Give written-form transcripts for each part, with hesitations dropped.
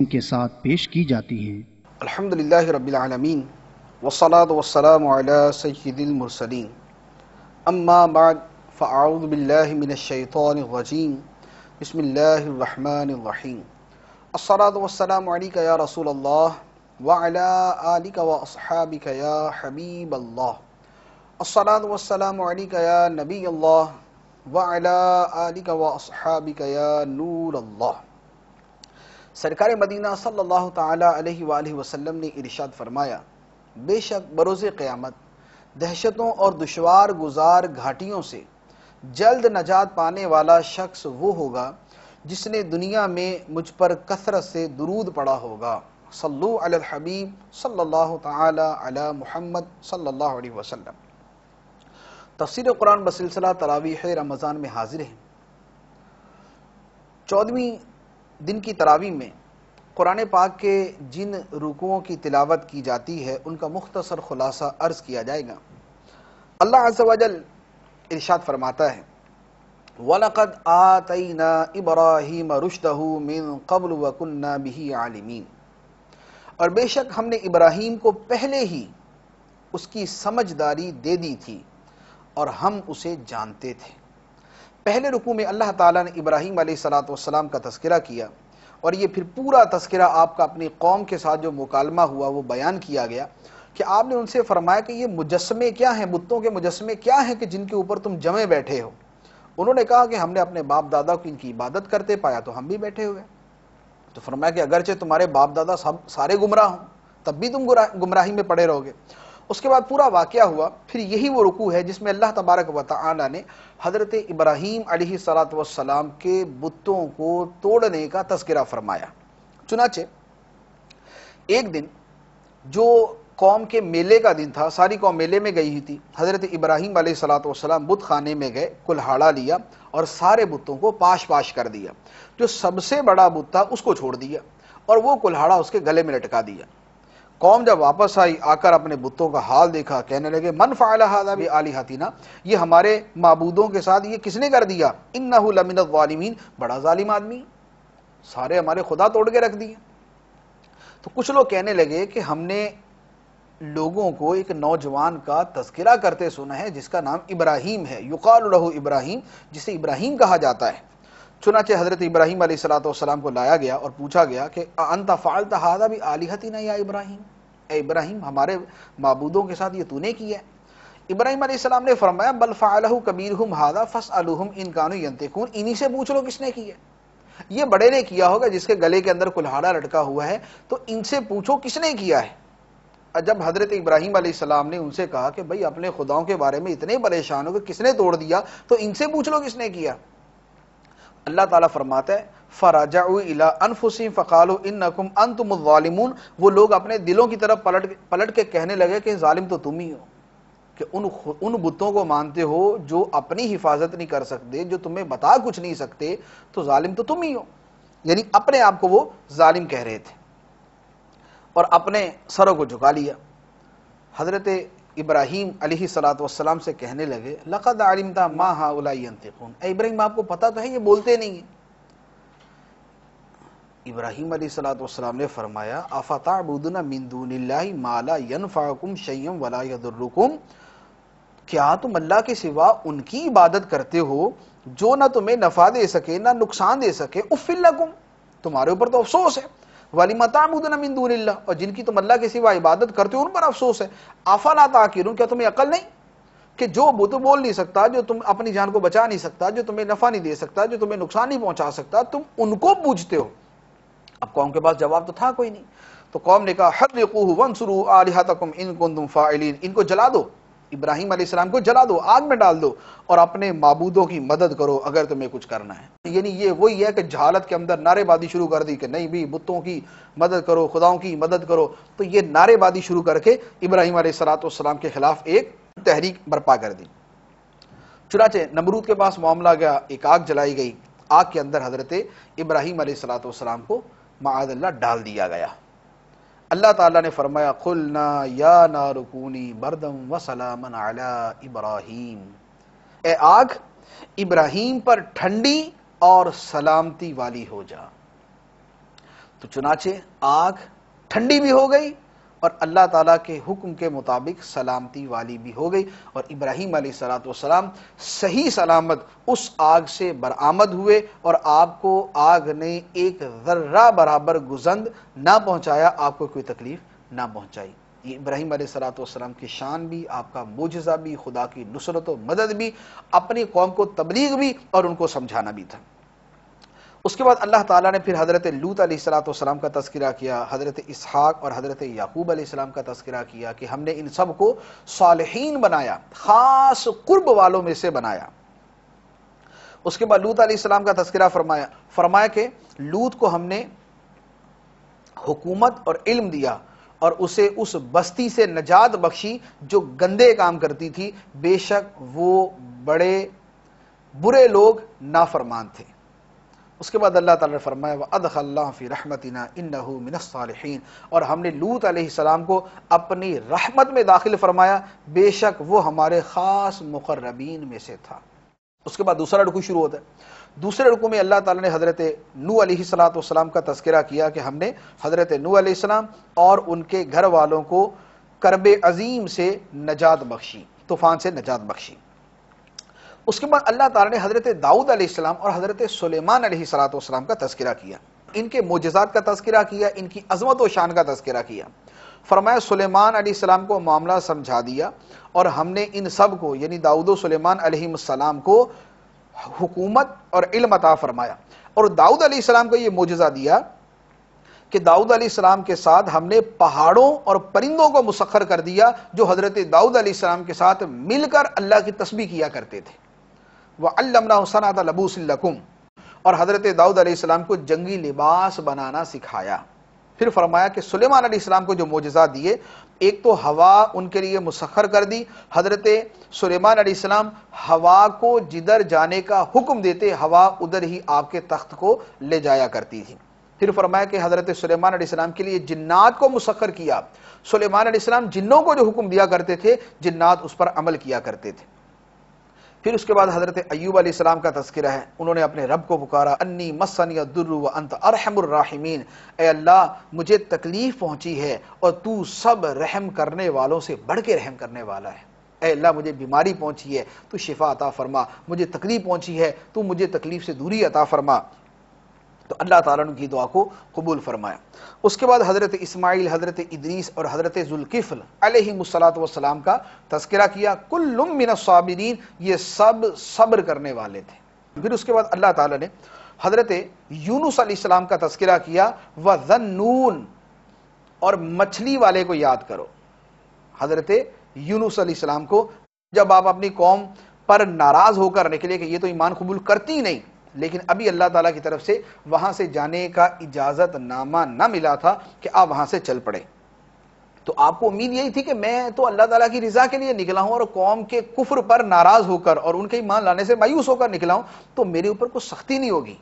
کے ساتھ پیش کی جاتی ہیں۔ الحمدللہ رب العالمین والصلاة والسلام علی سید المرسلین، اما بعد فاعوذ باللہ من الشیطان الرجیم، بسم اللہ الرحمن الرحیم۔ الصلاة والسلام علیک یا رسول اللہ وعلی آلک واصحابک یا حبیب اللہ۔ الصلاة والسلام علیک یا نبی اللہ وعلی آلک واصحابک یا نور اللہ۔ سرکار مدینہ صلی اللہ تعالی علیہ وآلہ وسلم نے ارشاد فرمایا، بے شک بروز قیامت دہشتوں اور دشوار گزار گھاٹیوں سے جلد نجات پانے والا شخص وہ ہوگا جس نے دنیا میں مجھ پر کثرت سے درود پڑھا ہوگا۔ صلو علی الحبیب صلی اللہ تعالی علی محمد صلی اللہ علیہ وسلم۔ تفسیر قرآن بسلسلہ تراویح رمضان میں حاضر ہیں۔ 14ویں دن کی تراویح میں قرآن پاک کے جن رکوعوں کی تلاوت کی جاتی ہے ان کا مختصر خلاصہ عرض کیا جائے گا۔ اللہ عز و جل ارشاد فرماتا ہے، وَلَقَدْ آتَيْنَا إِبْرَاهِيمَ رُشْدَهُ مِن قَبْلُ وَكُنَّا بِهِ عَالِمِينَ، اور بے شک ہم نے ابراہیم کو پہلے ہی اس کی سمجھداری دے دی تھی اور ہم اسے جانتے تھے۔ پہلے رکوع میں اللہ تعالیٰ نے ابراہیم علیہ السلام کا تذکرہ کیا، اور یہ پھر پورا تذکرہ آپ کا اپنی قوم کے ساتھ جو مکالمہ ہوا وہ بیان کیا گیا کہ آپ نے ان سے فرمایا کہ یہ مجسمے کیا ہیں، بتوں کے مجسمے کیا ہیں کہ جن کے اوپر تم جمے بیٹھے ہو؟ انہوں نے کہا کہ ہم نے اپنے باپ دادا کو ان کی عبادت کرتے پایا تو ہم بھی بیٹھے ہوئے۔ تو فرمایا کہ اگرچہ تمہارے باپ دادا سارے گمراہ ہوں تب بھی تم گمراہی میں پڑے رہو گے۔ اس کے بعد پورا واقعہ ہوا، پھر یہی وہ رکوع ہے جس میں اللہ تبارک و تعالی نے حضرت ابراہیم علیہ السلام کے بتوں کو توڑنے کا تذکرہ فرمایا۔ چنانچہ ایک دن جو قوم کے میلے کا دن تھا، ساری قوم میلے میں گئی ہوئی تھی، حضرت ابراہیم علیہ السلام بت خانے میں گئے، کلہاڑا لیا اور سارے بتوں کو پاش پاش کر دیا۔ جو سب سے بڑا بت تھا اس کو چھوڑ دیا اور وہ کلہاڑا اس کے گلے میں لٹکا دیا۔ قوم جب واپس آئی، آ کر اپنے بتوں کا حال دیکھا، کہنے لگے من فعل ھذا بآلہتنا، یہ ہمارے معبودوں کے ساتھ یہ کس نے کر دیا؟ انہ لمن الظالمین، بڑا ظالم آدمی، سارے ہمارے خدا توڑ کے رکھ دیے۔ تو کچھ لوگ کہنے لگے کہ ہم نے لوگوں کو ایک نوجوان کا تذکرہ کرتے سنا ہے جس کا نام ابراہیم ہے، یقال لہ ابراہیم، جسے ابراہیم کہا جاتا ہے۔ چنانچہ حضرت ابراہیم علیہ السلام کو لایا گیا اور پوچھا گیا کہ انت فعلت ھذا بآلہتنا یا ابراہیم، اے ابراہیم ہمارے معبودوں کے ساتھ یہ تو نے کیا ہے؟ ابراہیم علیہ السلام نے فرمایا بل فعلہ کبیرہم ھذا فاسألوہم ان کانوا ینطقون، انہی سے پوچھ لو کس نے کیا ہے، یہ بڑے نے کیا ہوگا جس کے گلے کے اندر کلہاڑا لٹکا ہوا ہے، تو ان سے پوچھو کس نے کیا ہے۔ جب حضرت ابراہیم علیہ السلام نے ان سے کہا کہ بھئی اپنے خداؤں کے بارے میں اتنے پریشان ہو کہ کس نے توڑ دیا، تو ان سے پوچھ لو کس نے کیا۔ اللہ تعالیٰ فرماتا ہے فَرَجَعُوا إِلَىٰ أَنفُسِهِمْ فَقَالُوا إِنَّكُمْ أَنْتُمُ الظَّالِمُونَ، وہ لوگ اپنے دلوں کی طرف پلٹ کے کہنے لگے کہ ظالم تو تم ہی ہو، کہ ان بتوں کو مانتے ہو جو اپنی حفاظت نہیں کر سکتے، جو تمہیں بتا کچھ نہیں سکتے، تو ظالم تو تم ہی ہو۔ یعنی اپنے آپ کو وہ ظالم کہہ رہے تھے اور اپنے سروں کو جھکا لیا۔ حضرت ابراہیم علیہ السلام سے کہنے لگے لقد علمت ما هؤلاء ينطقون، اے ابراہیم آپ کو پتا تو ہے یہ بولتے نہیں ہیں۔ ابراہیم علیہ السلام نے فرمایا افتعبدون من دون اللہ ما لا ينفعکم شیئا ولا یضرکم، کیا تم اللہ کے سوا ان کی عبادت کرتے ہو جو نہ تمہیں نفع دے سکے نہ نقصان دے سکے؟ اف لکم، تمہارے اوپر تو افسوس ہے، وَلِمَ تَعْبُدُونَ مِن دُونِ اللَّهِ، اور جن کی تم اللہ کے سوا عبادت کرتے ہو ان پر افسوس ہے۔ افلا تعقلون، کیا تمہیں عقل نہیں کہ جو بت بول نہیں سکتا، جو تم اپنی جان کو بچا نہیں سکتا، جو تمہیں نفع نہیں دے سکتا، جو تمہیں نقصان نہیں پہنچا سکتا، تم ان کو پوچھتے ہو؟ اب قوم کے پاس جواب تو تھا کوئی نہیں، تو قوم نے کہا حرقوہ وانصروا آلہتکم ان کنتم فاعلین، ان کو جلا دو، ابراہیم علیہ السلام کو جلا دو، آگ میں ڈال دو، اور اپنے معبودوں کی مدد کرو اگر تمہیں کچھ کرنا ہے۔ یعنی یہ وہی ہے کہ جہالت کے اندر نعرے بازی شروع کر دی کہ نہیں بھی بتوں کی مدد کرو، خداؤں کی مدد کرو، تو یہ نعرے بازی شروع کر کے ابراہیم علیہ السلام کے خلاف ایک تحریک برپا کر دی۔ چنانچہ نمرود کے پاس معاملہ گیا، ایک آگ جلائی گئی، آگ کے اندر حضرت ابراہیم علیہ السلام کو معاذ اللہ ڈال دیا گیا۔ اللہ تعالیٰ نے فرمایا قلنا یا نار کونی بردا وسلاما علی ابراہیم، اے آگ ابراہیم پر ٹھنڈی اور سلامتی والی ہو جا۔ تو چنانچہ آگ ٹھنڈی بھی ہو گئی اور اللہ تعالیٰ کے حکم کے مطابق سلامتی والی بھی ہو گئی، اور ابراہیم علیہ السلام صحیح سلامت اس آگ سے برآمد ہوئے، اور آپ کو آگ نے ایک ذرہ برابر گزند نہ پہنچایا، آپ کو کوئی تکلیف نہ پہنچائی۔ یہ ابراہیم علیہ السلام کی شان بھی، آپ کا معجزہ بھی، خدا کی نصرت و مدد بھی، اپنی قوم کو تبلیغ بھی اور ان کو سمجھانا بھی تھا۔ اس کے بعد اللہ تعالیٰ نے پھر حضرت لوط علیہ السلام کا تذکرہ کیا، حضرت اسحاق اور حضرت یعقوب علیہ السلام کا تذکرہ کیا کہ ہم نے ان سب کو صالحین بنایا، خاص قرب والوں میں سے بنایا۔ اس کے بعد لوط علیہ السلام کا تذکرہ فرمایا کہ لوط کو ہم نے حکومت اور علم دیا اور اسے اس بستی سے نجات بخشی جو گندے کام کرتی تھی، بے شک وہ بڑے برے لوگ نافرمان تھے۔ اس کے بعد اللہ تعالیٰ نے فرمایا وَأَدْخَلْنَاهُ فِي رَحْمَتِنَا إِنَّهُ مِنَ الصَّالِحِينَ، اور ہم نے لوط علیہ السلام کو اپنی رحمت میں داخل فرمایا، بے شک وہ ہمارے خاص مقربین میں سے تھا۔ اس کے بعد دوسرا رکوع شروع ہوتا ہے۔ دوسرے رکوع میں اللہ تعالیٰ نے حضرت نوح علیہ السلام کا تذکرہ کیا کہ ہم نے حضرت نوح علیہ السلام اور ان کے گھر والوں کو کرب عظیم سے نجات بخشی، طوفان سے نجات بخشی۔ اس کے بعد اللہ تعالیٰ نے حضرت داؤد علیہ السلام اور حضرت سلیمان علیہ السلام کا تذکرہ کیا، ان کے معجزات کا تذکرہ کیا، ان کی عظمت و شان کا تذکرہ کیا۔ فرمایا سلیمان علیہ السلام کو معاملہ سمجھا دیا، اور ہم نے ان سب کو یعنی داؤد و سلیمان علیہ السلام کو حکومت اور علم عطا فرمایا، اور داؤد علیہ السلام کو یہ معجزہ دیا کہ داؤد علیہ السلام کے ساتھ ہم نے پہاڑوں اور پرندوں کو مسخر کر دیا جو حضرت داؤد علیہ السلام کے ساتھ مل کر اللہ کی تسبیح کیا کرتے تھے۔ وَعَلَّمْنَاهُ صَنْعَةَ لَبُوسٍ لَكُمْ، اور حضرت داؤد علیہ السلام کو جنگی لباس بنانا سکھایا۔ پھر فرمایا کہ سلیمان علیہ السلام کو جو معجزات دیے، ایک تو ہوا ان کے لیے مسخر کر دی، حضرت سلیمان علیہ السلام ہوا کو جدھر جانے کا حکم دیتے ہوا ادھر ہی آپ کے تخت کو لے جایا کرتی تھی۔ پھر فرمایا کہ حضرت سلیمان علیہ السلام کے لیے جنات کو مسخر کیا، سلیمان علیہ السلام جنوں کو جو حکم دیا کرتے تھے جنات اس پر عمل کیا کرتے تھے۔ پھر اس کے بعد حضرت ایوب علیہ السلام کا تذکرہ ہے، انہوں نے اپنے رب کو پکارا انی مسنی الضر وانت ارحم الراحمین، اے اللہ مجھے تکلیف پہنچی ہے اور تو سب رحم کرنے والوں سے بڑھ کے رحم کرنے والا ہے۔ اے اللہ مجھے بیماری پہنچی ہے تو شفا عطا فرما، مجھے تکلیف پہنچی ہے تو مجھے تکلیف سے دوری عطا فرما۔ تو اللہ تعالیٰ نے کی دعا کو قبول فرمایا۔ اس کے بعد حضرت اسماعیل، حضرت ادریس اور حضرت ذوالکفل علیہ السلام کا تذکرہ کیا، کل من الصابرین، یہ سب صبر کرنے والے تھے۔ پھر اس کے بعد اللہ تعالیٰ نے حضرت یونس علیہ السلام کا تذکرہ کیا، وَذَنُّونَ، اور مچھلی والے کو یاد کرو، حضرت یونس علیہ السلام کو جب آپ اپنی قوم پر ناراض ہو کر نکلے کہ یہ تو ایمان قبول کرتی نہیں، لیکن ابھی اللہ تعالیٰ کی طرف سے وہاں سے جانے کا اجازت نامہ نہ ملا تھا کہ آپ وہاں سے چل پڑے، تو آپ کو امید یہی تھی کہ میں تو اللہ تعالیٰ کی رضا کے لیے نکلا ہوں اور قوم کے کفر پر ناراض ہو کر اور ان کے ایمان لانے سے مایوس ہو کر نکلا ہوں تو میرے اوپر کوئی سختی نہیں ہوگی۔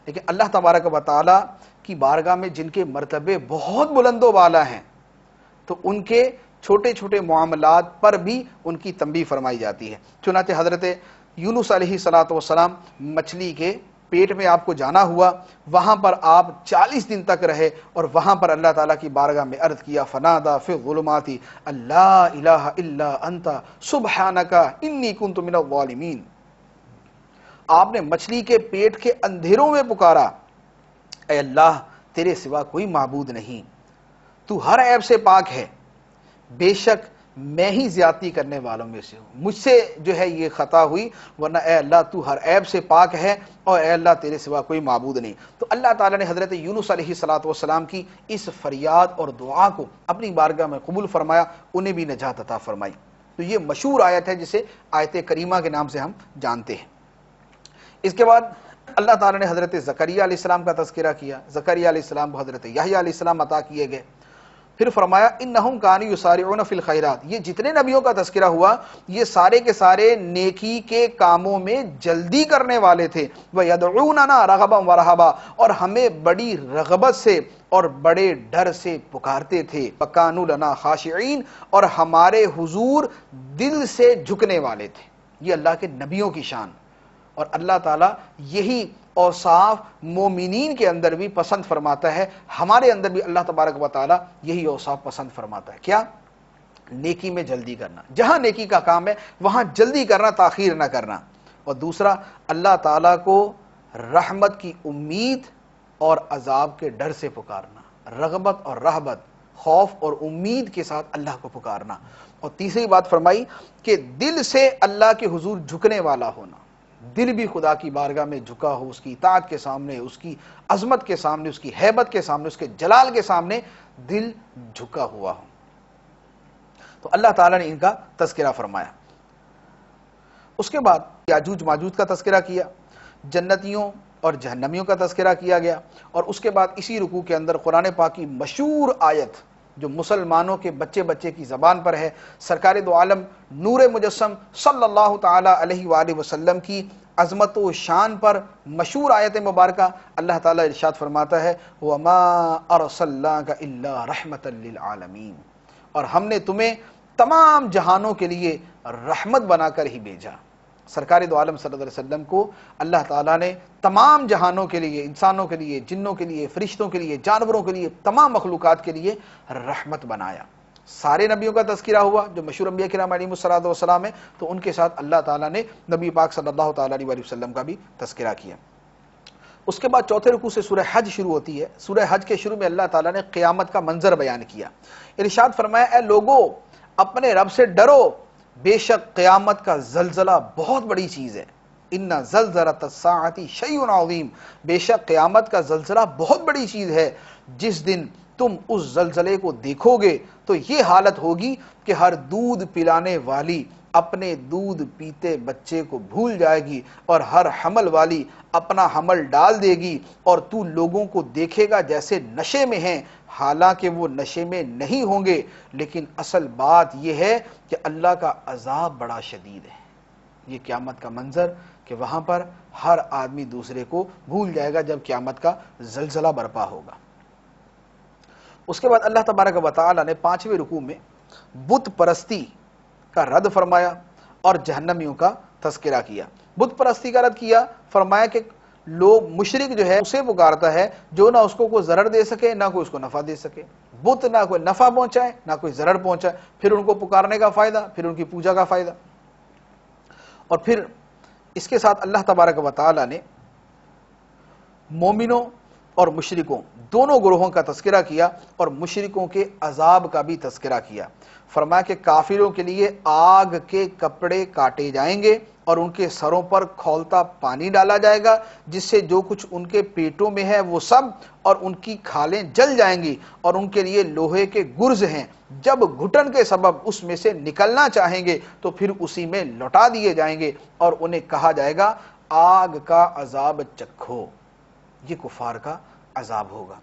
لیکن اللہ تبارک و تعالیٰ کی بارگاہ میں جن کے مرتبے بہت بلند و بالا ہیں تو ان کے چھوٹے چھوٹے معاملات پر بھی ان کی تنبیہ فرمائی جاتی ہے۔ چنانچہ حضرت یونس علیہ السلام مچھلی کے پیٹ میں آپ کو جانا ہوا، وہاں پر آپ 40 دن تک رہے اور وہاں پر اللہ تعالیٰ کی بارگاہ میں عرض کیا، فنادا فی الظلمات اللہ الہ الا انت سبحانک انی کنت من الظالمین، آپ نے مچھلی کے پیٹ کے اندھیروں میں پکارا، اے اللہ تیرے سوا کوئی معبود نہیں، تو ہر عیب سے پاک ہے، بے شک میں ہی زیادتی کرنے والوں میں سے ہوں، مجھ سے جو ہے یہ خطا ہوئی، ورنہ اے اللہ تو ہر عیب سے پاک ہے اور اے اللہ تیرے سوا کوئی معبود نہیں۔ تو اللہ تعالیٰ نے حضرت یونس علیہ السلام کی اس فریاد اور دعا کو اپنی بارگاہ میں قبول فرمایا، انہیں بھی نجات عطا فرمائی۔ تو یہ مشہور آیت ہے جسے آیت کریمہ کے نام سے ہم جانتے ہیں۔ اس کے بعد اللہ تعالیٰ نے حضرت زکریا علیہ السلام کا تذکرہ کیا، زکریا علیہ السلام کو حضرت یحییٰ علیہ السلام عطا کیے گئے۔ پھر فرمایا انہم کانوا یسارعون فی الخیرات، یہ جتنے نبیوں کا تذکرہ ہوا یہ سارے کے سارے نیکی کے کاموں میں جلدی کرنے والے تھے، وَيَدْعُونَنَا رَغَبًا وَرَهَبًا، اور ہمیں بڑی رغبت سے اور بڑے ڈر سے پکارتے تھے، وَكَانُوا لَنَا خَاشِعِينَ، اور ہمارے حضور دل سے جھکنے والے تھے۔ یہ اللہ کے نبیوں کی شان، اور اللہ تعالیٰ یہی اوصاف مومنین کے اندر بھی پسند فرماتا ہے، ہمارے اندر بھی اللہ تبارک و تعالیٰ یہی اوصاف پسند فرماتا ہے۔ کیا؟ نیکی میں جلدی کرنا، جہاں نیکی کا کام ہے وہاں جلدی کرنا، تاخیر نہ کرنا۔ اور دوسرا، اللہ تعالیٰ کو رحمت کی امید اور عذاب کے ڈر سے پکارنا، رغبت اور رہبت، خوف اور امید کے ساتھ اللہ کو پکارنا۔ اور تیسری بات فرمائی کہ دل سے اللہ کے حضور جھکنے والا ہونا، دل بھی خدا کی بارگاہ میں جھکا ہو، اس کی اطاعت کے سامنے، اس کی عظمت کے سامنے، اس کی ہیبت کے سامنے، اس کے جلال کے سامنے دل جھکا ہوا ہو۔ تو اللہ تعالیٰ نے ان کا تذکرہ فرمایا۔ اس کے بعد یاجوج ماجوج کا تذکرہ کیا، جنتیوں اور جہنمیوں کا تذکرہ کیا گیا، اور اس کے بعد اسی رکوع کے اندر قرآن پاک کی مشہور آیت جو مسلمانوں کے بچے بچے کی زبان پر ہے، سرکار دو عالم نور مجسم صلی اللہ تعالی علیہ وآلہ وسلم کی عظمت و شان پر مشہور آیت مبارکہ، اللہ تعالیٰ ارشاد فرماتا ہے وَمَا أَرْسَلْنَاكَ إِلَّا رَحْمَةً لِّلْعَالَمِينَ، اور ہم نے تمہیں تمام جہانوں کے لیے رحمت بنا کر ہی بھیجا۔ سرکار دو عالم صلی اللہ علیہ وسلم کو اللہ تعالیٰ نے تمام جہانوں کے لیے، انسانوں کے لیے، جنوں کے لیے، فرشتوں کے لیے، جانوروں کے لیے، تمام مخلوقات کے لیے رحمت بنایا۔ سارے نبیوں کا تذکرہ ہوا جو مشہور انبیاء کرام علیہم الصلوۃ والسلام ہیں، تو ان کے ساتھ اللہ تعالیٰ نے نبی پاک صلی اللہ تعالیٰ علیہ وسلم کا بھی تذکرہ کیا۔ اس کے بعد چوتھے رکوع سے سورہ حج شروع ہوتی ہے۔ سورہ حج کے شروع میں اللہ تعالیٰ نے قیامت کا منظر بیان کیا، ارشاد فرمایا اے لوگو اپنے رب سے ڈرو، بے شک قیامت کا زلزلہ بہت بڑی چیز ہے۔ ان زلزلۃ الساعۃ شیء عظیم، بے شک قیامت کا زلزلہ بہت بڑی چیز ہے۔ جس دن تم اس زلزلے کو دیکھو گے تو یہ حالت ہوگی کہ ہر دودھ پلانے والی اپنے دودھ پیتے بچے کو بھول جائے گی، اور ہر حمل والی اپنا حمل ڈال دے گی، اور تو لوگوں کو دیکھے گا جیسے نشے میں ہیں، حالانکہ وہ نشے میں نہیں ہوں گے، لیکن اصل بات یہ ہے کہ اللہ کا عذاب بڑا شدید ہے۔ یہ قیامت کا منظر کہ وہاں پر ہر آدمی دوسرے کو بھول جائے گا جب قیامت کا زلزلہ برپا ہوگا۔ اس کے بعد اللہ تبارک و تعالی نے پانچویں رکوع میں بت پرستی کا رد فرمایا اور جہنمیوں کا تذکرہ کیا۔ بت پرستی کا رد کیا، فرمایا کہ لوگ مشرک جو ہے اسے پکارتا ہے جو نہ اس کو کوئی ضرر دے سکے نہ کوئی اس کو نفع دے سکے، بت نہ کوئی نفع پہنچائے نہ کوئی ضرر پہنچائے، پھر ان کو پکارنے کا فائدہ، پھر ان کی پوجا کا فائدہ۔ اور پھر اس کے ساتھ اللہ تبارک و تعالی نے مومنوں اور مشرکوں دونوں گروہوں کا تذکرہ کیا اور مشرکوں کے عذاب کا بھی تذکرہ کیا۔ فرمایا کہ کافروں کے لیے آگ کے کپڑے کاٹے جائیں گے اور ان کے سروں پر کھولتا پانی ڈالا جائے گا، جس سے جو کچھ ان کے پیٹوں میں ہے وہ سب اور ان کی کھالیں جل جائیں گی، اور ان کے لیے لوہے کے گرز ہیں، جب گھٹن کے سبب اس میں سے نکلنا چاہیں گے تو پھر اسی میں لوٹا دیے جائیں گے، اور انہیں کہا جائے گا آگ کا عذاب چکھو۔ یہ کفار کا عذاب ہوگا۔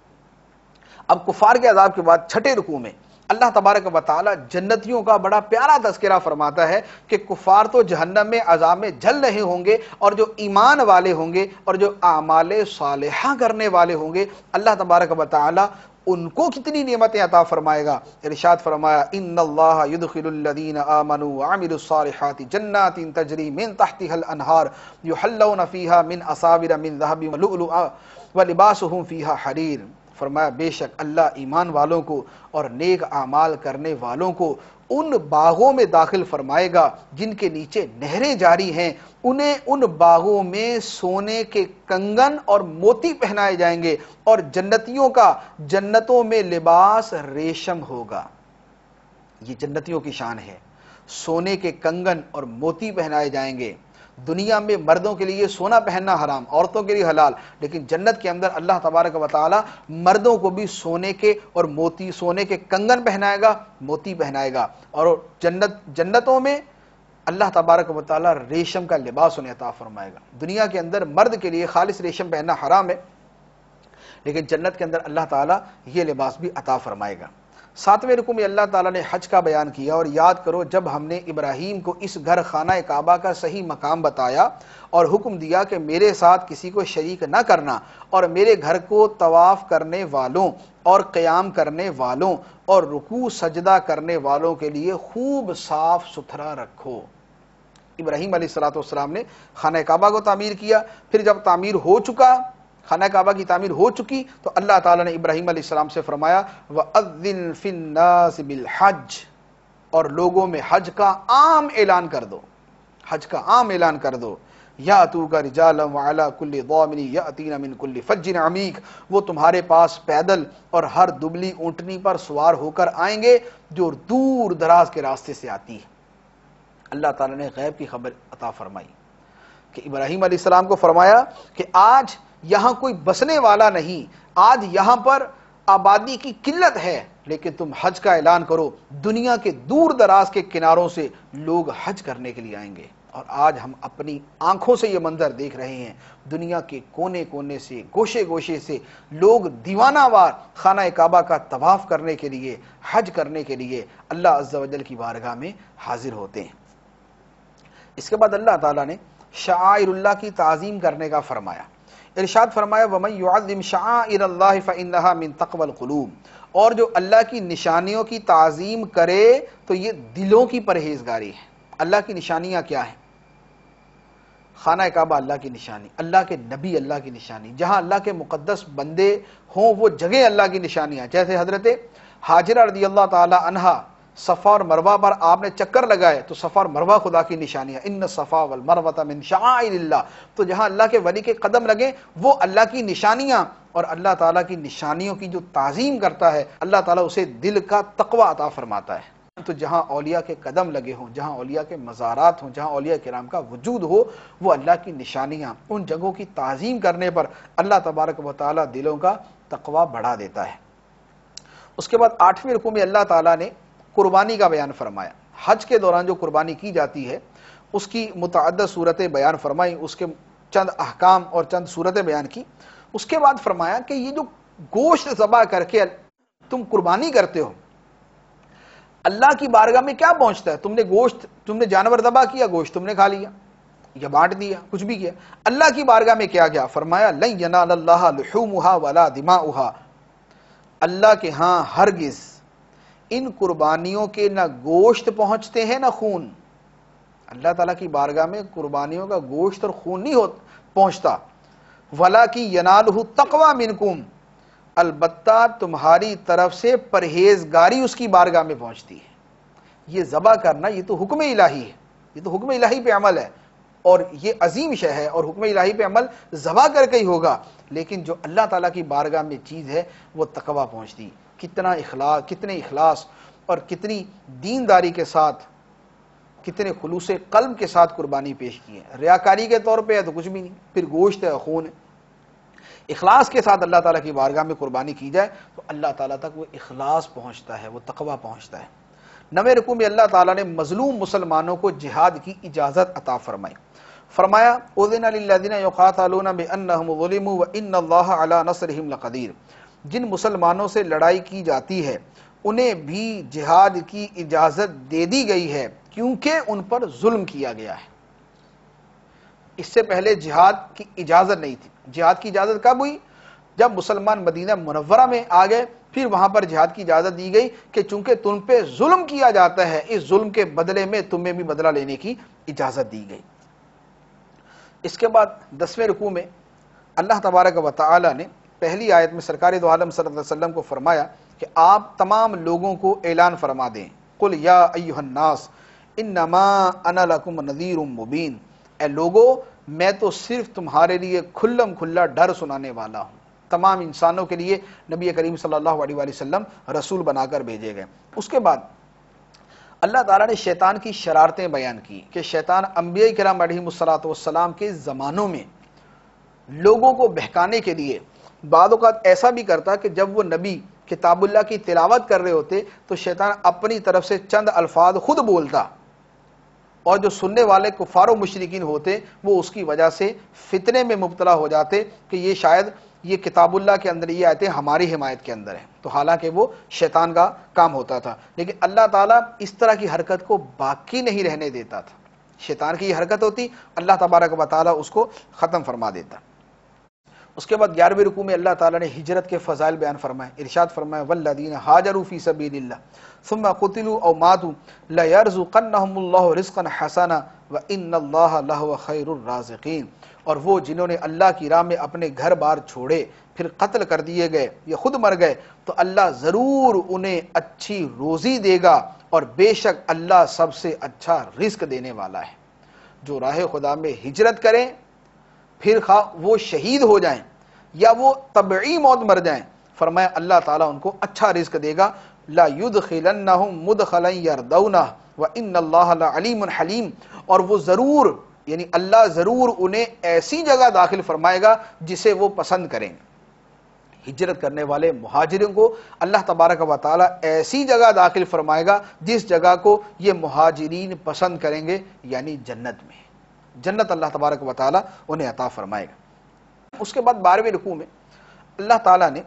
اب کفار کے عذاب کے بعد چھٹے رکوع میں اللہ تبارک و تعالی جنتیوں کا بڑا پیارا تذکرہ فرماتا ہے کہ کفار تو جہنم میں عذاب میں جل رہے ہوں گے، اور جو ایمان والے ہوں گے اور جو اعمال صالحہ کرنے والے ہوں گے اللہ تبارک و تعالی ان کو کتنی نعمتیں عطا فرمائے گا۔ ارشاد فرمایا ان اللہ يدخل الذین آمنوا وعملوا الصالحات جنات تجری من تحتها الانہار یحلون فیہا من اساور من ذهب ولؤلؤا ولباسهم فیہا حریر۔ فرمایا بے شک اللہ ایمان والوں کو اور نیک اعمال کرنے والوں کو ان باغوں میں داخل فرمائے گا جن کے نیچے نہریں جاری ہیں، انہیں ان باغوں میں سونے کے کنگن اور موتی پہنائے جائیں گے، اور جنتیوں کا جنتوں میں لباس ریشم ہوگا۔ یہ جنتیوں کی شان ہے، سونے کے کنگن اور موتی پہنائے جائیں گے۔ دنیا میں مردوں کے لیے سونا پہننا حرام، عورتوں کے لیے حلال، لیکن جنت کے اندر اللہ تبارک و تعالی مردوں کو بھی سونے کے اور موتی، سونے کے کنگن پہنائے گا، موتی پہنائے گا، اور جنتوں میں اللہ تبارک و تعالی ریشم کا لباس انہیں عطا فرمائے گا۔ دنیا کے اندر مرد کے لیے خالص ریشم پہننا حرام ہے، لیکن جنت کے اندر اللہ تعالی یہ لباس بھی عطا فرمائے گا۔ ساتویں رکوع میں اللہ تعالیٰ نے حج کا بیان کیا، اور یاد کرو جب ہم نے ابراہیم کو اس گھر خانہ کعبہ کا صحیح مقام بتایا اور حکم دیا کہ میرے ساتھ کسی کو شریک نہ کرنا، اور میرے گھر کو طواف کرنے والوں اور قیام کرنے والوں اور رکوع سجدہ کرنے والوں کے لیے خوب صاف ستھرا رکھو۔ ابراہیم علیہ السلام نے خانہ کعبہ کو تعمیر کیا. پھر جب تعمیر ہو چکا، خانہ کعبہ کی تعمیر ہو چکی، تو اللہ تعالیٰ نے ابراہیم علیہ السلام سے فرمایا وَأَذِّن فِي النَّاسِ بِالْحَجِّ، اور لوگوں میں حج کا عام اعلان کر دو، حج کا عام اعلان کر دو. یاتوک رجالا وعلی کل ضامن یاتین من کل فج عمیق، وہ تمہارے پاس پیدل اور ہر دبلی اونٹنی پر سوار ہو کر آئیں گے جو دور دراز کے راستے سے آتی ہے. اللہ تعالیٰ نے غیب کی خبر عطا فرمائی کہ ابراہیم علیہ السلام کو فرمایا کہ آج یہاں کوئی بسنے والا نہیں، آج یہاں پر آبادی کی قلت ہے، لیکن تم حج کا اعلان کرو، دنیا کے دور دراز کے کناروں سے لوگ حج کرنے کے لیے آئیں گے. اور آج ہم اپنی آنکھوں سے یہ منظر دیکھ رہے ہیں، دنیا کے کونے کونے سے، گوشے گوشے سے لوگ دیوانہ وار خانہ کعبہ کا طواف کرنے کے لیے، حج کرنے کے لیے اللہ عز و جل کی بارگاہ میں حاضر ہوتے ہیں. اس کے بعد اللہ تعالیٰ نے شعائر اللہ کی تعظیم کرنے کا فرمایا. ارشاد فرمایا وَمَن يُعَظِّمْ شَعَائِرَ اللَّهِ فَإِنَّهَا مِن تَقْوَى الْقُلُوبِ، اور جو اللہ کی نشانیوں کی تعظیم کرے تو یہ دلوں کی پرہیزگاری ہے. اللہ کی نشانیاں کیا ہیں؟ خانہ کعبہ اللہ کی نشانی، اللہ کے نبی اللہ کی نشانی، جہاں اللہ کے مقدس بندے ہوں وہ جگہ اللہ کی نشانیاں. جیسے حضرت ہاجرہ رضی اللہ تعالی عنہا صفا اور مروہ پر آپ نے چکر لگائے تو صفا اور مروہ خدا کی نشانیاں، ان الصفا والمروہ من شعائر اللہ. تو جہاں اللہ کے ولی کے قدم لگے وہ اللہ کی نشانیاں، اور اللہ تعالیٰ کی نشانیوں کی جو تعظیم کرتا ہے اللہ تعالیٰ اسے دل کا تقوی عطا فرماتا ہے. تو جہاں اولیاء کے قدم لگے ہوں، جہاں اولیاء کے مزارات ہوں، جہاں اولیاء کرام کا وجود ہو، وہ اللہ کی نشانیاں، ان جگہوں کی تعظیم کرنے پر اللہ تبارک و تعالیٰ دلوں کا تقوی بڑھا دیتا ہے. اس کے بعد 8ویں رکوع میں اللہ تعالیٰ نے قربانی کا بیان فرمایا. حج کے دوران جو قربانی کی جاتی ہے اس کی متعدد صورتیں بیان فرمائی، اس کے چند احکام اور چند صورتیں بیان کی. اس کے بعد فرمایا کہ یہ جو گوشت ذبح کر کے تم قربانی کرتے ہو، اللہ کی بارگاہ میں کیا پہنچتا ہے؟ تم نے گوشت، تم نے جانور ذبح کیا، گوشت تم نے کھا لیا یا بانٹ دیا، کچھ بھی کیا، اللہ کی بارگاہ میں کیا گیا؟ فرمایا لن ینال اللہ لحومها ولا دماؤها، اللہ کے ہاں ہرگز ان قربانیوں کے نہ گوشت پہنچتے ہیں نہ خون. اللہ تعالیٰ کی بارگاہ میں قربانیوں کا گوشت اور خون نہیں پہنچتا. وَلَٰكِن يَنَالُهُ التَّقْوَىٰ مِنْكُمْ، البتہ تمہاری طرف سے پرہیزگاری اس کی بارگاہ میں پہنچتی ہے. یہ ذبح کرنا یہ تو حکم الہی ہے، یہ تو حکم الہی پہ عمل ہے، اور یہ عظیم شے ہے، اور حکم الہی پہ عمل ذبح کر کے ہی ہوگا. لیکن جو اللہ تعالیٰ کی بارگاہ میں چیز ہے وہ تقویٰ پہنچتی. کتنا اخلاص، کتنے اخلاص اور کتنی دینداری کے ساتھ، کتنے خلوص قلب کے ساتھ قربانی پیش کی ہے. ریاکاری کے طور پہ ہے تو کچھ بھی نہیں، پھر گوشت ہے، خون ہے. اخلاص کے ساتھ اللہ تعالیٰ کی بارگاہ میں قربانی کی جائے تو اللہ تعالیٰ تک وہ اخلاص پہنچتا ہے، وہ تقویٰ پہنچتا ہے. 9ویں رکوع میں اللہ تعالیٰ نے مظلوم مسلمانوں کو جہاد کی اجازت عطا فرمائی. فرمایا اذن للذین یقاتلون بانہم ظلموا وان اللہ علی نصرہم لقدیر، جن مسلمانوں سے لڑائی کی جاتی ہے انہیں بھی جہاد کی اجازت دے دی گئی ہے کیونکہ ان پر ظلم کیا گیا ہے. اس سے پہلے جہاد کی اجازت نہیں تھی. جہاد کی اجازت کب ہوئی؟ جب مسلمان مدینہ منورہ میں آ گئے، پھر وہاں پر جہاد کی اجازت دی گئی کہ چونکہ تم پہ ظلم کیا جاتا ہے، اس ظلم کے بدلے میں تمہیں بھی بدلہ لینے کی اجازت دی گئی. اس کے بعد 10ویں رکوع میں اللہ تبارک و تعالی نے پہلی آیت میں سرکار دو عالم صلی اللہ علیہ وسلم کو فرمایا کہ آپ تمام لوگوں کو اعلان فرما دیں، قل یا ایھا الناس انما انا لکم نذیر مبین، اے لوگو میں تو صرف تمہارے لیے کھلم کھلا ڈر سنانے والا ہوں. تمام انسانوں کے لیے نبی کریم صلی اللہ علیہ وآلہ وسلم رسول بنا کر بھیجے گئے. اس کے بعد اللہ تعالیٰ نے شیطان کی شرارتیں بیان کی کہ شیطان انبیاء کرام علیہم الصلوۃ والسلام کے زمانوں میں لوگوں کو بہکانے کے لیے بعض اوقات ایسا بھی کرتا کہ جب وہ نبی کتاب اللہ کی تلاوت کر رہے ہوتے تو شیطان اپنی طرف سے چند الفاظ خود بولتا، اور جو سننے والے کفار و مشرکین ہوتے وہ اس کی وجہ سے فتنے میں مبتلا ہو جاتے کہ یہ شاید یہ کتاب اللہ کے اندر یہ آیتیں ہماری حمایت کے اندر ہیں، تو حالانکہ وہ شیطان کا کام ہوتا تھا. لیکن اللہ تعالیٰ اس طرح کی حرکت کو باقی نہیں رہنے دیتا تھا. شیطان کی یہ حرکت ہوتی، اللہ تبارک و تعالیٰ اس کو ختم فرما دیتا. اس کے بعد 11ویں رکوع میں اللہ تعالیٰ نے ہجرت کے فضائل بیان فرمائے. ارشاد فرمایا والذین ہاجروا فی سبیل اللہ ثم قتلوا او ماتوا لیرزقنہم اللہ رزقا حسنا وان اللہ لہو خیر الرازقین. اور وہ جنہوں نے اللہ کی راہ میں اپنے گھر بار چھوڑے پھر قتل کر دیے گئے یا خود مر گئے تو اللہ ضرور انہیں اچھی روزی دے گا اور بے شک اللہ سب سے اچھا رزق دینے والا ہے. جو راہ خدا میں ہجرت کریں پھر خواہ وہ شہید ہو جائیں یا وہ طبعی موت مر جائیں، فرمایا اللہ تعالیٰ ان کو اچھا رزق دے گا. لا يدخلنہم مدخلا یردونہ وان اللہ لعلیم حلیم. اور وہ ضرور یعنی اللہ ضرور انہیں ایسی جگہ داخل فرمائے گا جسے وہ پسند کریں گے. ہجرت کرنے والے مہاجروں کو اللہ تبارک و تعالیٰ ایسی جگہ داخل فرمائے گا جس جگہ کو یہ مہاجرین پسند کریں گے، یعنی جنت میں. جنت اللہ تبارک و تعالیٰ انہیں عطا فرمائے گا. اس کے بعد 12ویں رکوع میں اللہ تعالیٰ نے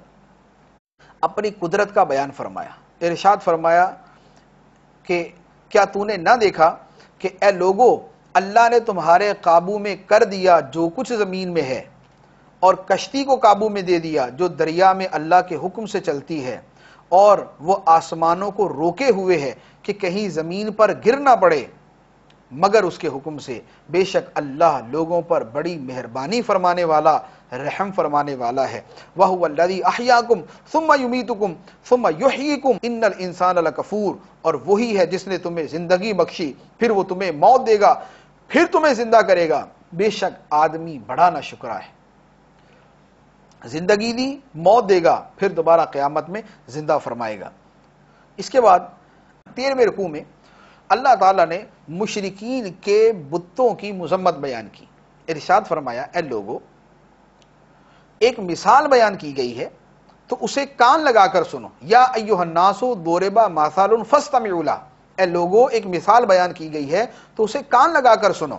اپنی قدرت کا بیان فرمایا. ارشاد فرمایا کہ کیا تو نے نہ دیکھا کہ اے لوگو اللہ نے تمہارے قابو میں کر دیا جو کچھ زمین میں ہے، اور کشتی کو قابو میں دے دیا جو دریا میں اللہ کے حکم سے چلتی ہے، اور وہ آسمانوں کو روکے ہوئے ہے کہ کہیں زمین پر گر نہ پڑے مگر اس کے حکم سے. بے شک اللہ لوگوں پر بڑی مہربانی فرمانے والا، رحم فرمانے والا ہے. وَهُوَ الَّذِي أَحْيَاكُمْ ثُمَّ يُمِيتُكُمْ ثُمَّ يُحْيِيكُمْ إِنَّ الْإِنسَانَ لَكَفُورٌ. اور وہی ہے جس نے تمہیں زندگی بخشی پھر وہ تمہیں موت دے گا پھر تمہیں زندہ کرے گا. بے شک آدمی بڑا ناشکرا ہے. زندگی دی، موت دے گا، پھر دوبارہ قیامت میں زندہ فرمائے گا. اس کے بعد 13ویں رکوع میں اللہ تعالیٰ نے مشرکین کے بتوں کی مذمت بیان کی. ارشاد فرمایا اے لوگو ایک مثال بیان کی گئی ہے تو اسے کان لگا کر سنو. یا ایھا الناس ضرب مثل فاستمعوا لہ. اے لوگو ایک مثال بیان کی گئی ہے تو اسے کان لگا کر سنو.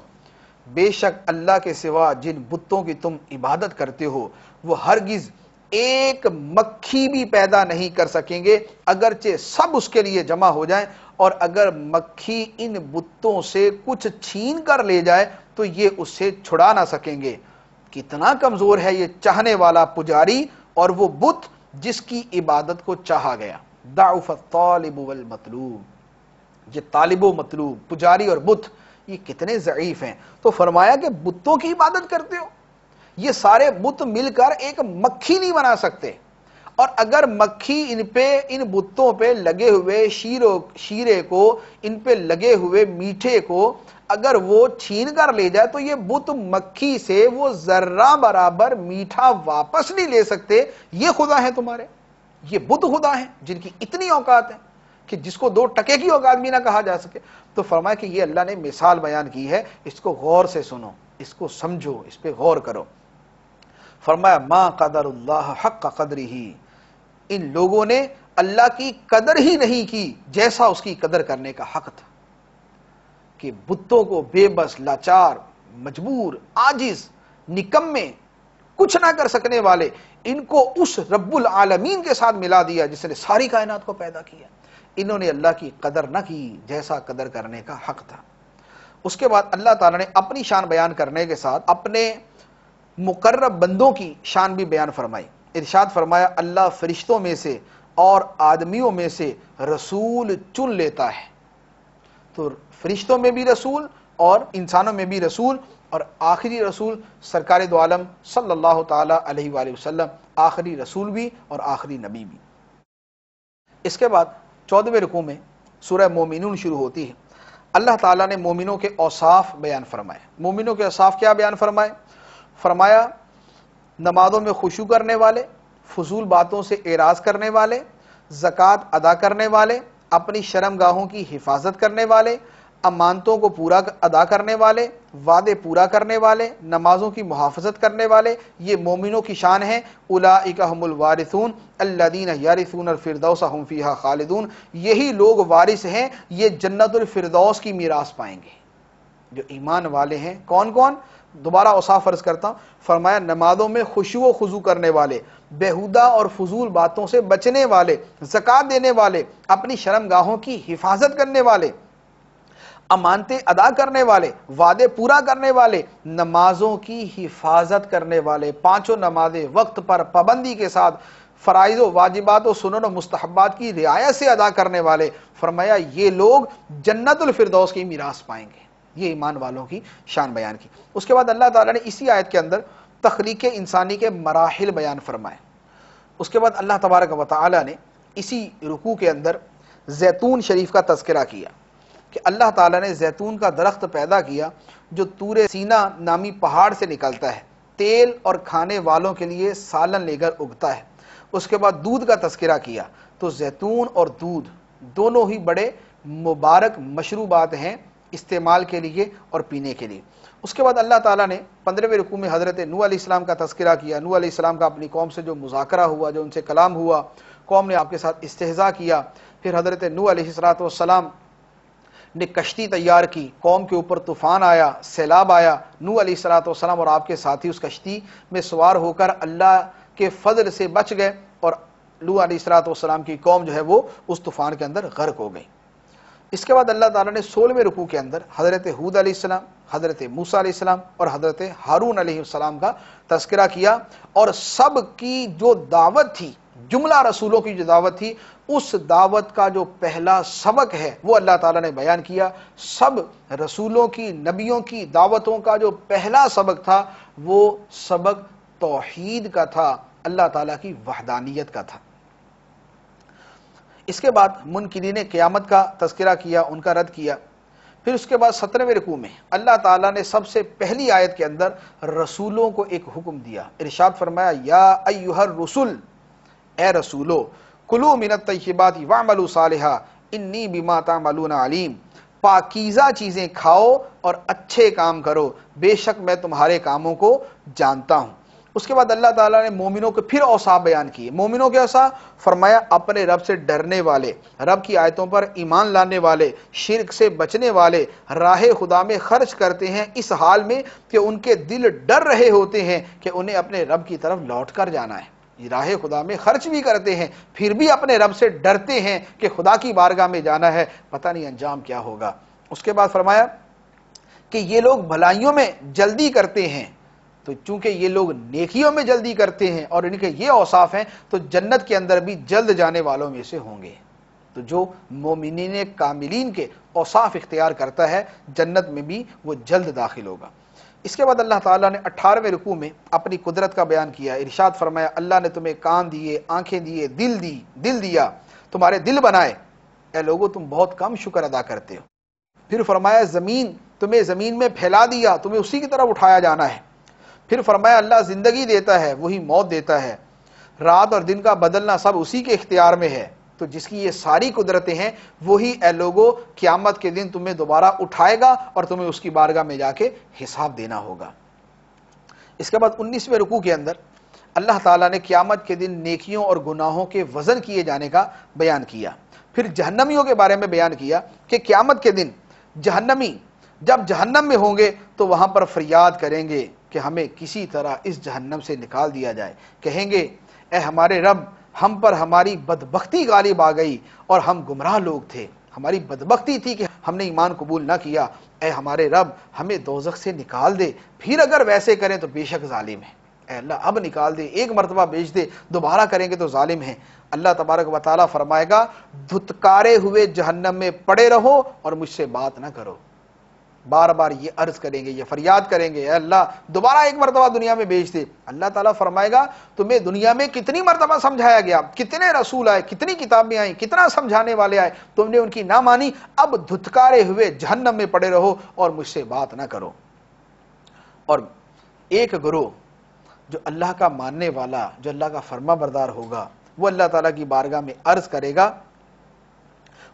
بے شک اللہ کے سوا جن بتوں کی تم عبادت کرتے ہو وہ ہرگز ایک مکھی بھی پیدا نہیں کر سکیں گے اگرچہ سب اس کے لیے جمع ہو جائیں. اور اگر مکھی ان بتوں سے کچھ چھین کر لے جائے تو یہ اس سے چھڑا نہ سکیں گے. کتنا کمزور ہے یہ چاہنے والا پجاری اور وہ بت جس کی عبادت کو چاہا گیا. ضعف الطالب والمطلوب. یہ طالب و مطلوب، پجاری اور بت، یہ کتنے ضعیف ہیں. تو فرمایا کہ بتوں کی عبادت کرتے ہو، یہ سارے بت مل کر ایک مکھی نہیں بنا سکتے. اور اگر مکھی ان بتوں پہ لگے ہوئے شیرے کو، ان پہ لگے ہوئے میٹھے کو اگر وہ چھین کر لے جائے تو یہ بت مکھی سے وہ ذرہ برابر میٹھا واپس نہیں لے سکتے. یہ خدا ہیں تمہارے، یہ بت خدا ہیں جن کی اتنی اوقات ہے کہ جس کو 2 ٹکے کی اوقات بھی نہ کہا جا سکے. تو فرمایا کہ یہ اللہ نے مثال بیان کی ہے، اس کو غور سے سنو، اس کو سمجھو، اس پہ غور کرو. فرمایا ما قدر اللہ حق قدرہ. ان لوگوں نے اللہ کی قدر ہی نہیں کی جیسا اس کی قدر کرنے کا حق تھا. کہ بتوں کو بے بس، لاچار، مجبور، عاجز، نکمے، کچھ نہ کر سکنے والے، ان کو اس رب العالمین کے ساتھ ملا دیا جس نے ساری کائنات کو پیدا کیا. انہوں نے اللہ کی قدر نہ کی جیسا قدر کرنے کا حق تھا. اس کے بعد اللہ تعالیٰ نے اپنی شان بیان کرنے کے ساتھ اپنے مقرب بندوں کی شان بھی بیان فرمائی. ارشاد فرمایا اللہ فرشتوں میں سے اور آدمیوں میں سے رسول چن لیتا ہے. تو فرشتوں میں بھی رسول اور انسانوں میں بھی رسول، اور آخری رسول سرکار دو عالم صلی اللہ تعالی علیہ وآلہ وسلم آخری رسول بھی اور آخری نبی بھی. اس کے بعد 14ویں رکوع میں سورہ مومنون شروع ہوتی ہے. اللہ تعالیٰ نے مومنوں کے اوصاف بیان فرمائے. مومنوں کے اوصاف کیا بیان فرمائے؟ فرمایا نمازوں میں خشوع کرنے والے، فضول باتوں سے اعراض کرنے والے، زکوٰۃ ادا کرنے والے، اپنی شرمگاہوں کی حفاظت کرنے والے، امانتوں کو پورا ادا کرنے والے، وعدے پورا کرنے والے، نمازوں کی محافظت کرنے والے، یہ مومنوں کی شان ہے. اولئک هم الوارثون الذین یرثون الفردوس هم فیہا خالدون. یہی لوگ وارث ہیں، یہ جنت الفردوس کی میراث پائیں گے. جو ایمان والے ہیں کون کون؟ دوبارہ اوصاف عرض کرتا ہوں. فرمایا نمازوں میں خشوع و خضوع کرنے والے، بیہودہ اور فضول باتوں سے بچنے والے، زکوٰۃ دینے والے، اپنی شرمگاہوں کی حفاظت کرنے والے، امانتیں ادا کرنے والے، وعدے پورا کرنے والے، نمازوں کی حفاظت کرنے والے، پانچوں نمازیں وقت پر پابندی کے ساتھ فرائض و واجبات و سنن و مستحبات کی رعایت سے ادا کرنے والے، فرمایا یہ لوگ جنت الفردوس کی میراث پائیں گے۔ یہ ایمان والوں کی شان بیان کی۔ اس کے بعد اللہ تعالیٰ نے اسی آیت کے اندر تخلیق انسانی کے مراحل بیان فرمائے۔ اس کے بعد اللہ تبارک و تعالیٰ نے اسی رکوع کے اندر زیتون شریف کا تذکرہ کیا کہ اللہ تعالیٰ نے زیتون کا درخت پیدا کیا جو طور سینا نامی پہاڑ سے نکلتا ہے، تیل اور کھانے والوں کے لیے سالن لے کر اگتا ہے۔ اس کے بعد دودھ کا تذکرہ کیا تو زیتون اور دودھ دونوں ہی بڑے مبارک مشروبات ہیں استعمال کے لیے اور پینے کے لیے۔ اس کے بعد اللہ تعالیٰ نے 15ویں رکوع میں حضرت نوح علیہ السلام کا تذکرہ کیا۔ نوح علیہ السلام کا اپنی قوم سے جو مذاکرہ ہوا، جو ان سے کلام ہوا، قوم نے آپ کے ساتھ استہزاء کیا، پھر حضرت نوح علیہ السلام نے کشتی تیار کی، قوم کے اوپر طوفان آیا، سیلاب آیا، نوح علیہ السلام اور آپ کے ساتھی اس کشتی میں سوار ہو کر اللہ کے فضل سے بچ گئے اور نوح علیہ السلام کی قوم جو ہے وہ اس طوفان کے اندر غرق ہو گئی۔ اس کے بعد اللہ تعالیٰ نے 16ویں رکوع کے اندر حضرت ہود علیہ السلام، حضرت موسیٰ علیہ السلام اور حضرت ہارون علیہ السلام کا تذکرہ کیا، اور سب کی جو دعوت تھی، جملہ رسولوں کی جو دعوت تھی، اس دعوت کا جو پہلا سبق ہے وہ اللہ تعالیٰ نے بیان کیا۔ سب رسولوں کی، نبیوں کی دعوتوں کا جو پہلا سبق تھا وہ سبق توحید کا تھا، اللہ تعالیٰ کی وحدانیت کا تھا۔ اس کے بعد منکرین قیامت کا تذکرہ کیا، ان کا رد کیا۔ پھر اس کے بعد 17ویں رکوع میں اللہ تعالیٰ نے سب سے پہلی آیت کے اندر رسولوں کو ایک حکم دیا، ارشاد فرمایا یا ایھا الرسل، اے رسولو، کلوا من الطیبات واعملوا صالحا انی بما تعملون علیم، پاکیزہ چیزیں کھاؤ اور اچھے کام کرو، بے شک میں تمہارے کاموں کو جانتا ہوں۔ اس کے بعد اللہ تعالیٰ نے مومنوں کے پھر اوصاف بیان کیے۔ مومنوں کے اوصاف فرمایا اپنے رب سے ڈرنے والے، رب کی آیتوں پر ایمان لانے والے، شرک سے بچنے والے، راہ خدا میں خرچ کرتے ہیں اس حال میں کہ ان کے دل ڈر رہے ہوتے ہیں کہ انہیں اپنے رب کی طرف لوٹ کر جانا ہے۔ راہ خدا میں خرچ بھی کرتے ہیں، پھر بھی اپنے رب سے ڈرتے ہیں کہ خدا کی بارگاہ میں جانا ہے، پتہ نہیں انجام کیا ہوگا۔ اس کے بعد فرمایا کہ یہ لوگ بھلائیوں میں جلدی کرتے ہیں، تو چونکہ یہ لوگ نیکیوں میں جلدی کرتے ہیں اور ان کے یہ اوصاف ہیں تو جنت کے اندر بھی جلد جانے والوں میں سے ہوں گے۔ تو جو مومنین کاملین کے اوصاف اختیار کرتا ہے جنت میں بھی وہ جلد داخل ہوگا۔ اس کے بعد اللہ تعالیٰ نے 18ویں رکوع میں اپنی قدرت کا بیان کیا، ارشاد فرمایا اللہ نے تمہیں کان دیے، آنکھیں دیے، دل دیا، تمہارے دل بنائے، اے لوگو تم بہت کم شکر ادا کرتے ہو۔ پھر فرمایا تمہیں زمین میں پھیلا دیا، تمہیں اسی کی طرف اٹھایا جانا ہے۔ پھر فرمایا اللہ زندگی دیتا ہے، وہی موت دیتا ہے، رات اور دن کا بدلنا سب اسی کے اختیار میں ہے۔ تو جس کی یہ ساری قدرتیں ہیں وہی اے لوگو قیامت کے دن تمہیں دوبارہ اٹھائے گا اور تمہیں اس کی بارگاہ میں جا کے حساب دینا ہوگا۔ اس کے بعد 19ویں رکوع کے اندر اللہ تعالیٰ نے قیامت کے دن نیکیوں اور گناہوں کے وزن کیے جانے کا بیان کیا۔ پھر جہنمیوں کے بارے میں بیان کیا کہ قیامت کے دن جہنمی جب جہنم میں ہوں گے تو وہاں پر فریاد کریں گے کہ ہمیں کسی طرح اس جہنم سے نکال دیا جائے، کہیں گے اے ہمارے رب ہم پر ہماری بدبختی غالب آ گئی اور ہم گمراہ لوگ تھے، ہماری بدبختی تھی کہ ہم نے ایمان قبول نہ کیا، اے ہمارے رب ہمیں دوزخ سے نکال دے، پھر اگر ویسے کریں تو بے شک ظالم ہے، اے اللہ اب نکال دے، ایک مرتبہ بھیج دے، دوبارہ کریں گے تو ظالم ہیں۔ اللہ تبارک و تعالیٰ فرمائے گا دھتکارے ہوئے جہنم میں پڑے رہو اور مجھ سے بات نہ کرو۔ بار بار یہ عرض کریں گے، یہ فریاد کریں گے، اے اللہ دوبارہ ایک مرتبہ دنیا میں بھیج دے۔ اللہ تعالیٰ فرمائے گا تمہیں دنیا میں کتنی مرتبہ سمجھایا گیا، کتنے رسول آئے، کتنی کتابیں آئیں، کتنا سمجھانے والے آئے، تم نے ان کی نہ مانی، اب دھتکارے ہوئے جہنم میں پڑے رہو اور مجھ سے بات نہ کرو۔ اور ایک گروہ جو اللہ کا ماننے والا، جو اللہ کا فرما بردار ہوگا، وہ اللہ تعالیٰ کی بارگاہ میں عرض کرے گا،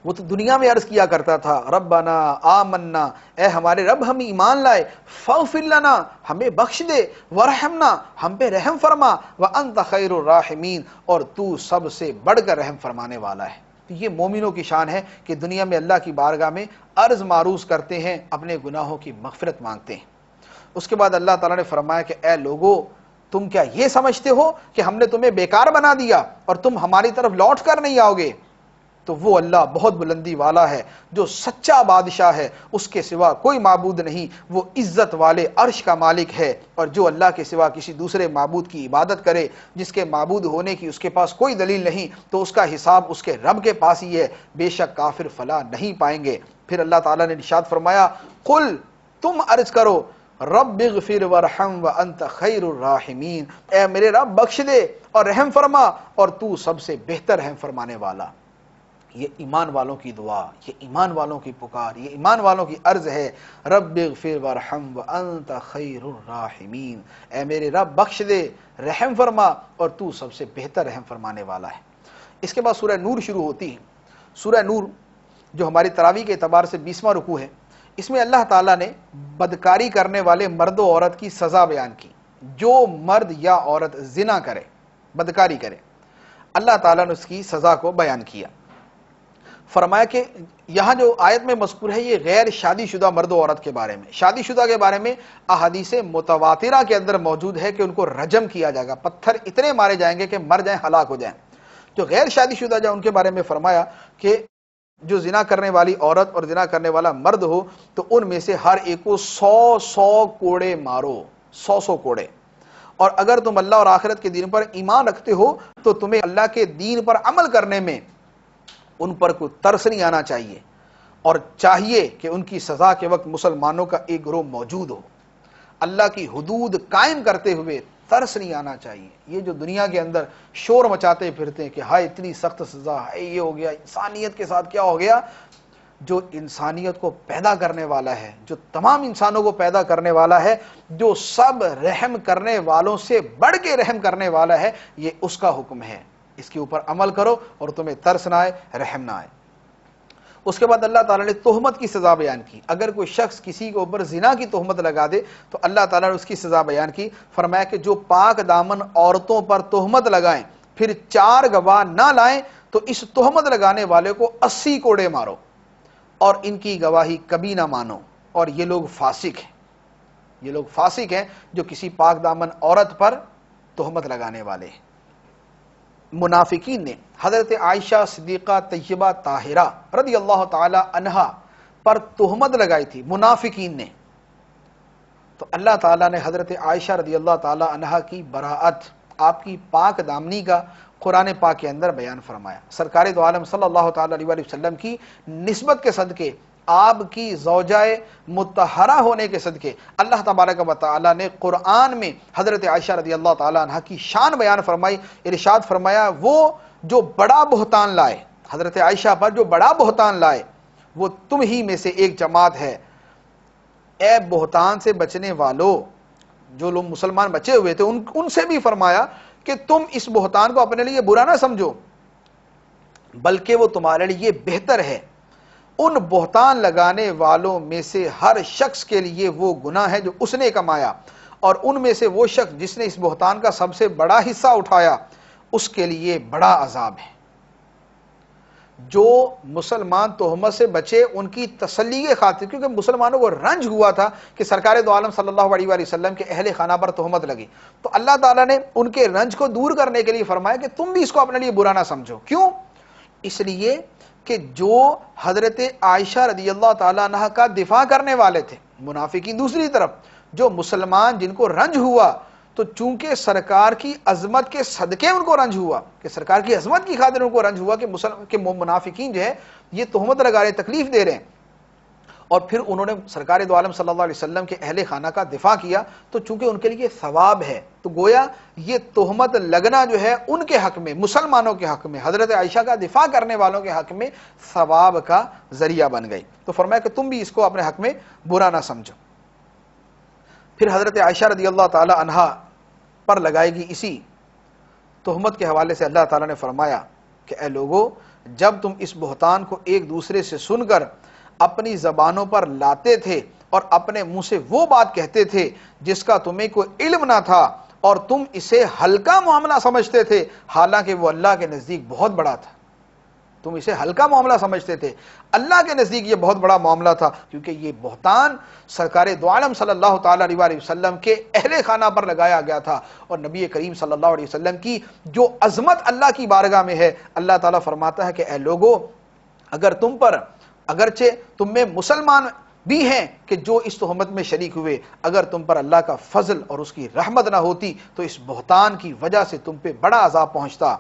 وہ تو دنیا میں عرض کیا کرتا تھا ربنا آمنا، اے ہمارے رب ہم ایمان لائے، فاغفر لنا ہمیں بخش دے، ورحمنا ہم پہ رحم فرما، وانت خیر الراحمین اور تو سب سے بڑھ کر رحم فرمانے والا ہے۔ تو یہ مومنوں کی شان ہے کہ دنیا میں اللہ کی بارگاہ میں عرض معروض کرتے ہیں، اپنے گناہوں کی مغفرت مانگتے ہیں۔ اس کے بعد اللہ تعالیٰ نے فرمایا کہ اے لوگو تم کیا یہ سمجھتے ہو کہ ہم نے تمہیں بیکار بنا دیا اور تم ہماری طرف لوٹ کر نہیں آؤ گے؟ تو وہ اللہ بہت بلندی والا ہے، جو سچا بادشاہ ہے، اس کے سوا کوئی معبود نہیں، وہ عزت والے عرش کا مالک ہے، اور جو اللہ کے سوا کسی دوسرے معبود کی عبادت کرے جس کے معبود ہونے کی اس کے پاس کوئی دلیل نہیں، تو اس کا حساب اس کے رب کے پاس ہی ہے، بے شک کافر فلاح نہیں پائیں گے۔ پھر اللہ تعالیٰ نے ارشاد فرمایا، قل تم عرض کرو، رب اغفر ورحم وانت خیر الراحمین، اے میرے رب بخش دے اور رحم فرما، اور تو سب سے بہتر رحم فرمانے والا۔ یہ ایمان والوں کی دعا، یہ ایمان والوں کی پکار، یہ ایمان والوں کی عرض ہے، رب اغفر ورحم وانت خیر الراحمین، اے میرے رب بخش دے، رحم فرما، اور تو سب سے بہتر رحم فرمانے والا ہے۔ اس کے بعد سورہ نور شروع ہوتی ہے۔ سورہ نور جو ہماری تراویح کے اعتبار سے 20واں رکوع ہے، اس میں اللہ تعالیٰ نے بدکاری کرنے والے مرد و عورت کی سزا بیان کی۔ جو مرد یا عورت زنا کرے، بدکاری کرے، اللہ تعالیٰ نے اس کی سزا کو بیان کیا۔ فرمایا کہ یہاں جو آیت میں مذکور ہے یہ غیر شادی شدہ مرد و عورت کے بارے میں، شادی شدہ کے بارے میں احادیث متواترہ کے اندر موجود ہے کہ ان کو رجم کیا جائے گا، پتھر اتنے مارے جائیں گے کہ مر جائیں، ہلاک ہو جائیں۔ جو غیر شادی شدہ جو ان کے بارے میں فرمایا کہ جو زنا کرنے والی عورت اور زنا کرنے والا مرد ہو تو ان میں سے ہر ایک کو 100 کوڑے مارو، 100 کوڑے، اور اگر تم اللہ اور آخرت کے دین پر ایمان رکھتے ہو تو تمہیں اللہ کے دین پر عمل کرنے میں ان پر کوئی ترس نہیں آنا چاہیے، اور چاہیے کہ ان کی سزا کے وقت مسلمانوں کا ایک گروہ موجود ہو۔ اللہ کی حدود قائم کرتے ہوئے ترس نہیں آنا چاہیے۔ یہ جو دنیا کے اندر شور مچاتے پھرتے ہیں کہ ہائے اتنی سخت سزا ہے، یہ ہو گیا، انسانیت کے ساتھ کیا ہو گیا، جو انسانیت کو پیدا کرنے والا ہے، جو تمام انسانوں کو پیدا کرنے والا ہے، جو سب رحم کرنے والوں سے بڑھ کے رحم کرنے والا ہے، یہ اس کا حکم ہے۔ اس کے اوپر عمل کرو اور تمہیں ترس نہ آئے، رحم نہ آئے۔ اس کے بعد اللہ تعالیٰ نے تہمت کی سزا بیان کی۔ اگر کوئی شخص کسی کے اوپر زنا کی تہمت لگا دے تو اللہ تعالیٰ نے اس کی سزا بیان کی۔ فرمایا کہ جو پاک دامن عورتوں پر تہمت لگائیں پھر 4 گواہ نہ لائیں تو اس تہمت لگانے والے کو 80 کوڑے مارو اور ان کی گواہی کبھی نہ مانو، اور یہ لوگ فاسق ہیں، یہ لوگ فاسق ہیں جو کسی پاک دامن عورت پر تہمت لگانے والے ہیں۔ منافقین نے حضرت عائشہ صدیقہ طیبہ طاہرہ رضی اللہ تعالی عنہا پر تہمت لگائی تھی، منافقین نے، تو اللہ تعالیٰ نے حضرت عائشہ رضی اللہ تعالی عنہا کی براءت، آپ کی پاک دامنی کا قرآن پاک کے اندر بیان فرمایا۔ سرکار دو عالم صلی اللہ تعالی علیہ وسلم کی نسبت کے صدقے، آپ کی زوجہ مطہرہ ہونے کے صدقے اللہ تبارک و تعالی نے قرآن میں حضرت عائشہ رضی اللہ تعالی عنہ کی شان بیان فرمائی۔ ارشاد فرمایا، وہ جو بڑا بہتان لائے، حضرت عائشہ پر جو بڑا بہتان لائے وہ تم ہی میں سے ایک جماعت ہے۔ اے بہتان سے بچنے والو، جو لوگ مسلمان بچے ہوئے تھے ان سے بھی فرمایا کہ تم اس بہتان کو اپنے لیے برا نہ سمجھو، بلکہ وہ تمہارے لیے بہتر ہے۔ ان بہتان لگانے والوں میں سے ہر شخص کے لیے وہ گناہ ہے جو اس نے کمایا، اور ان میں سے وہ شخص جس نے اس بہتان کا سب سے بڑا حصہ اٹھایا اس کے لیے بڑا عذاب ہے۔ جو مسلمان تہمت سے بچے ان کی تسلی کے خاطر، کیونکہ مسلمانوں کو رنج ہوا تھا کہ سرکار دو عالم صلی اللہ علیہ وآلہ وسلم کے اہل خانہ پر تہمت لگی، تو اللہ تعالیٰ نے ان کے رنج کو دور کرنے کے لیے فرمایا کہ تم بھی اس کو اپنے لیے برا نہ سمجھو۔ کیوں؟ اس لیے کہ جو حضرت عائشہ رضی اللہ تعالیٰ عنہ کا دفاع کرنے والے تھے، منافقین دوسری طرف، جو مسلمان جن کو رنج ہوا، تو چونکہ سرکار کی عظمت کے صدقے ان کو رنج ہوا، کہ سرکار کی عظمت کی خاطر ان کو رنج ہوا کہ منافقین جو ہے یہ تہمت لگا رہے، تکلیف دے رہے ہیں، اور پھر انہوں نے سرکار دو عالم صلی اللہ علیہ وسلم کے اہل خانہ کا دفاع کیا، تو چونکہ ان کے لیے ثواب ہے، تو گویا یہ تہمت لگنا جو ہے ان کے حق میں، مسلمانوں کے حق میں، حضرت عائشہ کا دفاع کرنے والوں کے حق میں ثواب کا ذریعہ بن گئی۔ تو فرمایا کہ تم بھی اس کو اپنے حق میں برا نہ سمجھو۔ پھر حضرت عائشہ رضی اللہ تعالی عنہا پر لگائے گی اسی تہمت کے حوالے سے اللہ تعالیٰ نے فرمایا کہ اے لوگو، جب تم اس بہتان کو ایک دوسرے سے سن کر اپنی زبانوں پر لاتے تھے اور اپنے منہ سے وہ بات کہتے تھے جس کا تمہیں کوئی علم نہ تھا اور تم اسے ہلکا معاملہ سمجھتے تھے، حالانکہ وہ اللہ کے نزدیک بہت بڑا تھا۔ تم اسے ہلکا معاملہ سمجھتے تھے، اللہ کے نزدیک یہ بہت بڑا معاملہ تھا، کیونکہ یہ بہتان سرکار دو عالم صلی اللہ تعالی علیہ وآلہ وسلم کے اہل خانہ پر لگایا گیا تھا، اور نبی کریم صلی اللہ علیہ وسلم کی جو عظمت اللہ کی بارگاہ میں ہے، اللہ تعالیٰ فرماتا ہے کہ اے لوگو، اگر تم پر، اگرچہ تم میں مسلمان بھی ہیں کہ جو اس تہمت میں شریک ہوئے، اگر تم پر اللہ کا فضل اور اس کی رحمت نہ ہوتی تو اس بہتان کی وجہ سے تم پہ بڑا عذاب پہنچتا،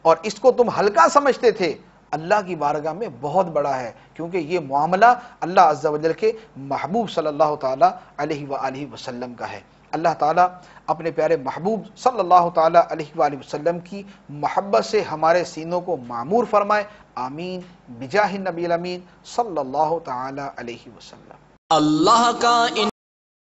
اور اس کو تم ہلکا سمجھتے تھے، اللہ کی بارگاہ میں بہت بڑا ہے، کیونکہ یہ معاملہ اللہ عز و جل کے محبوب صلی اللہ تعالی علیہ وآلہ وسلم کا ہے۔ اللہ تعالیٰ اپنے پیارے محبوب صلی اللہ تعالی علیہ وآلہ وسلم کی محبت سے ہمارے سینوں کو معمور فرمائے، آمین بجاہ النبی الامین صلی اللہ تعالی علیہ وسلم۔ اللہ کا